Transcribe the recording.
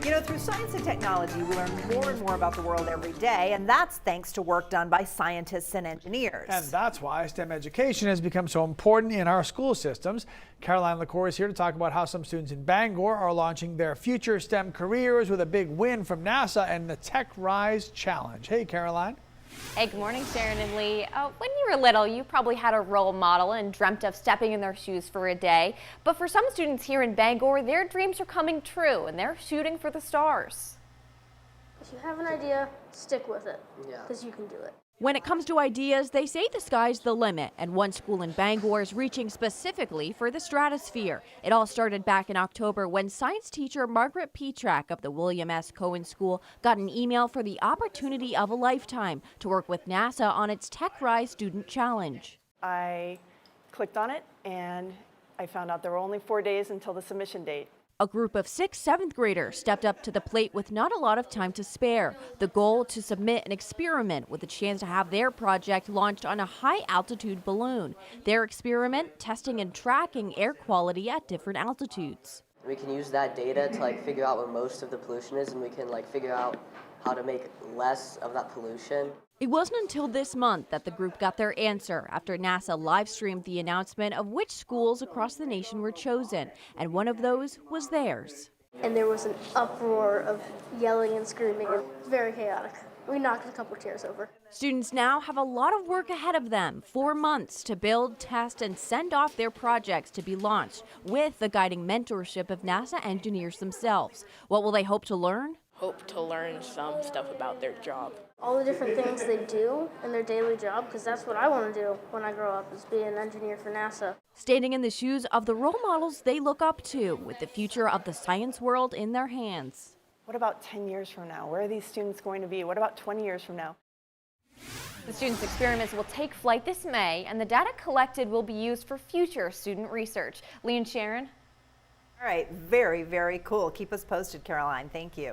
You know, through science and technology, we learn more and more about the world every day, and that's thanks to work done by scientists and engineers. And that's why STEM education has become so important in our school systems. Caroline LaCour is here to talk about how some students in Bangor are launching their future STEM careers with a big win from NASA and the TechRise Challenge. Hey, Caroline. Hey, good morning, Sharon and Lee. When you were little, you probably had a role model and dreamt of stepping in their shoes for a day. But for some students here in Bangor, their dreams are coming true and they're shooting for the stars. If you have an idea, stick with it, because you can do it. When it comes to ideas, they say the sky's the limit, and one school in Bangor is reaching specifically for the stratosphere. It all started back in October when science teacher Margaret Petrak of the William S. Cohen School got an email for the opportunity of a lifetime to work with NASA on its TechRise Student Challenge. I clicked on it and I found out there were only 4 days until the submission date. A group of 6th, 7th graders stepped up to the plate with not a lot of time to spare. The goal, to submit an experiment with a chance to have their project launched on a high-altitude balloon. Their experiment, testing and tracking air quality at different altitudes. We can use that data to figure out where most of the pollution is, and we can figure out how to make less of that pollution. It wasn't until this month that the group got their answer after NASA live-streamed the announcement of which schools across the nation were chosen, and one of those was theirs. And there was an uproar of yelling and screaming. It was very chaotic. We knocked a couple chairs over. Students now have a lot of work ahead of them, 4 months to build, test, and send off their projects to be launched with the guiding mentorship of NASA engineers themselves. What will they hope to learn? Hope to learn some stuff about their job. All the different things they do in their daily job, because that's what I want to do when I grow up, is be an engineer for NASA. Standing in the shoes of the role models they look up to, with the future of the science world in their hands. What about 10 years from now? Where are these students going to be? What about 20 years from now? The students' experiments will take flight this May, and the data collected will be used for future student research. Lee and Sharon? All right, very, very cool. Keep us posted, Caroline. Thank you.